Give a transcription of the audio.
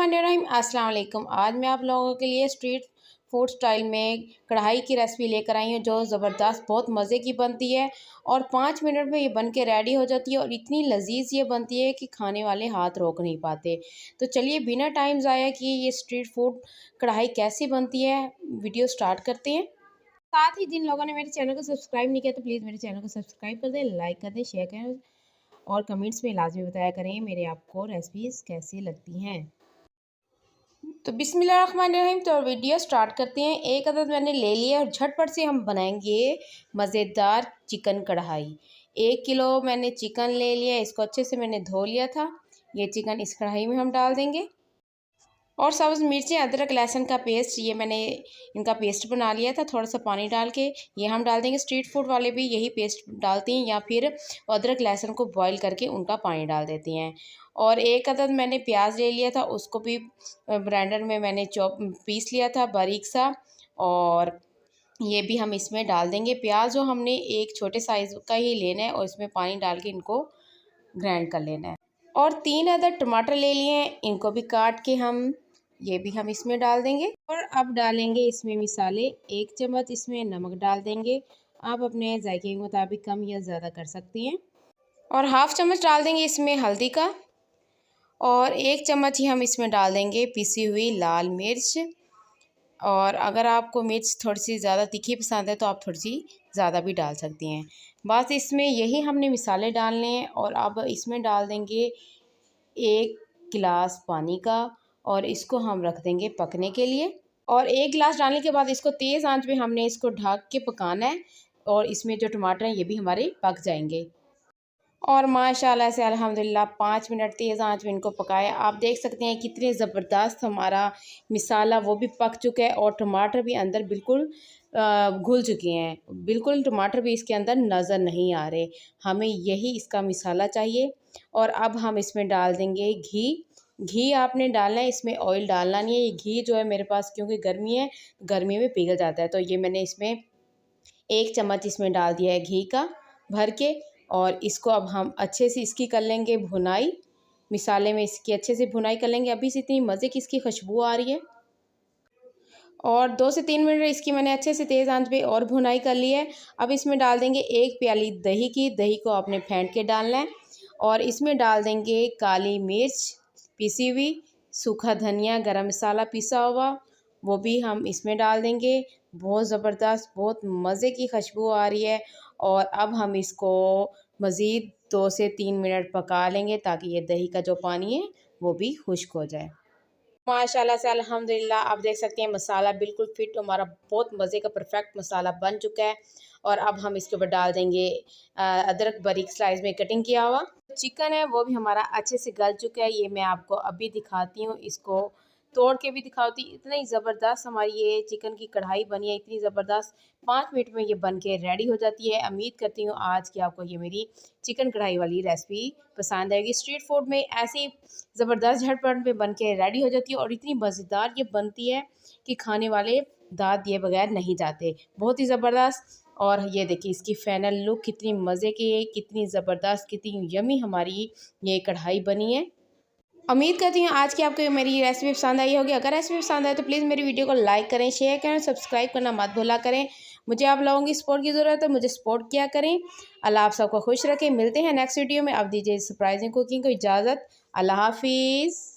बिस्मिल्लाहिर्रहमानिर्रहीम। अस्सलाम वालेकुम। आज मैं आप लोगों के लिए स्ट्रीट फूड स्टाइल में कढ़ाई की रेसिपी लेकर आई हूँ, जो ज़बरदस्त बहुत मज़े की बनती है और 5 मिनट में ये बन के रेडी हो जाती है और इतनी लजीज ये बनती है कि खाने वाले हाथ रोक नहीं पाते। तो चलिए बिना टाइम ज़ाया किए ये स्ट्रीट फूड कढ़ाई कैसी बनती है वीडियो स्टार्ट करते हैं। साथ ही जिन लोगों ने मेरे चैनल को सब्सक्राइब नहीं किया तो प्लीज़ मेरे चैनल को सब्सक्राइब कर दें, लाइक कर दें, शेयर करें और कमेंट्स में लाजमी बताया करें मेरे आपको रेसिपीज़ कैसी लगती हैं। तो बिस्मिल्लाहिर्रहमानिर्रहीम। तो वीडियो स्टार्ट करते हैं। एक अदद मैंने ले लिया और झटपट से हम बनाएंगे मज़ेदार चिकन कढ़ाई। 1 किलो मैंने चिकन ले लिया, इसको अच्छे से मैंने धो लिया था। ये चिकन इस कढ़ाई में हम डाल देंगे और सब्ज़ मिर्चें, अदरक, लहसुन का पेस्ट, ये मैंने इनका पेस्ट बना लिया था थोड़ा सा पानी डाल के, ये हम डाल देंगे। स्ट्रीट फूड वाले भी यही पेस्ट डालते हैं या फिर अदरक लहसुन को बॉईल करके उनका पानी डाल देती हैं। और एक अदद मैंने प्याज ले लिया था, उसको भी ब्लेंडर में मैंने पीस लिया था बारीक सा, और ये भी हम इसमें डाल देंगे। प्याज जो हमने एक छोटे साइज़ का ही लेना है और इसमें पानी डाल के इनको ग्राइंड कर लेना है। और 3 अदद टमाटर ले लिए हैं, इनको भी काट के ये भी हम इसमें डाल देंगे। और अब डालेंगे इसमें मिसाले। 1 चम्मच इसमें नमक डाल देंगे, आप अपने जायके के मुताबिक कम या ज़्यादा कर सकती हैं। और हाफ़ चम्मच डाल देंगे इसमें हल्दी का, और 1 चम्मच ही हम इसमें डाल देंगे पिसी हुई लाल मिर्च। और अगर आपको मिर्च थोड़ी सी ज़्यादा तीखी पसंद है तो आप थोड़ी सी ज़्यादा भी डाल सकती हैं। बस इसमें यही हमने मिसाले डालने हैं। और अब इसमें डाल देंगे 1 गिलास पानी का, और इसको हम रख देंगे पकने के लिए। और 1 गिलास डालने के बाद इसको तेज़ आंच पे हमने इसको ढक के पकाना है, और इसमें जो टमाटर हैं ये भी हमारे पक जाएंगे। और माशाल्लाह से अल्हम्दुलिल्लाह 5 मिनट तेज़ आंच में इनको पकाया। आप देख सकते हैं कितने ज़बरदस्त हमारा मिसाला वो भी पक चुका है और टमाटर भी अंदर बिल्कुल घुल चुके हैं। बिल्कुल टमाटर भी इसके अंदर नज़र नहीं आ रहे। हमें यही इसका मिसाला चाहिए। और अब हम इसमें डाल देंगे घी। घी आपने डालना है, इसमें ऑयल डालना नहीं है। ये घी जो है मेरे पास क्योंकि गर्मी है, गर्मी में पिघल जाता है, तो ये मैंने इसमें 1 चम्मच इसमें डाल दिया है घी का भर के। और इसको अब हम अच्छे से इसकी कर लेंगे भुनाई। मिसाले में इसकी अच्छे से भुनाई कर लेंगे। अभी से इतनी मज़े की इसकी खुशबू आ रही है। और 2 से 3 मिनट इसकी मैंने अच्छे से तेज़ आंच पे और भुनाई कर ली है। अब इसमें डाल देंगे 1 प्याली दही की। दही को आपने फेंट के डालना है। और इसमें डाल देंगे काली मिर्च पिसी हुई, सूखा धनिया, गरम मसाला पिसा हुआ, वो भी हम इसमें डाल देंगे। बहुत ज़बरदस्त, बहुत मज़े की खुशबू आ रही है। और अब हम इसको मज़ीद 2 से 3 मिनट पका लेंगे ताकि ये दही का जो पानी है वो भी खुश्क हो जाए। माशाल्लाह से अल्हम्दुलिल्लाह आप देख सकते हैं मसाला बिल्कुल फिट, हमारा बहुत मज़े का परफेक्ट मसाला बन चुका है। और अब हम इसके ऊपर डाल देंगे अदरक बारीक स्लाइस में कटिंग किया हुआ। चिकन है वो भी हमारा अच्छे से गल चुका है। ये मैं आपको अभी दिखाती हूँ, इसको तोड़ के भी दिखाती हूँ। इतनी ज़बरदस्त हमारी ये चिकन की कढ़ाई बनी है, इतनी ज़बरदस्त। 5 मिनट में ये बन के रेडी हो जाती है। उम्मीद करती हूँ आज की आपको ये मेरी चिकन कढ़ाई वाली रेसिपी पसंद आएगी। स्ट्रीट फूड में ऐसी ज़बरदस्त झटपट में बन के रेडी हो जाती है और इतनी मज़ेदार ये बनती है कि खाने वाले दाँत दिए बगैर नहीं जाते। बहुत ही ज़बरदस्त। और ये देखिए इसकी फाइनल लुक कितनी मज़े की है, कितनी ज़बरदस्त, कितनी यमी हमारी ये कढ़ाई बनी है। उम्मीद करती हूँ आज की आपको मेरी रेसिपी पसंद आई होगी। अगर रेसिपी पसंद आए तो प्लीज़ मेरी वीडियो को लाइक करें, शेयर करें, सब्सक्राइब करना मत भूला करें। मुझे आप लोगों की सपोर्ट की ज़रूरत है, मुझे सपोर्ट किया करें। अल्लाह आप सबको खुश रखें। मिलते हैं नेक्स्ट वीडियो में। अब दीजिए सरप्राइजिंग कुकिंग को इजाज़त। अल्लाह हाफिज़।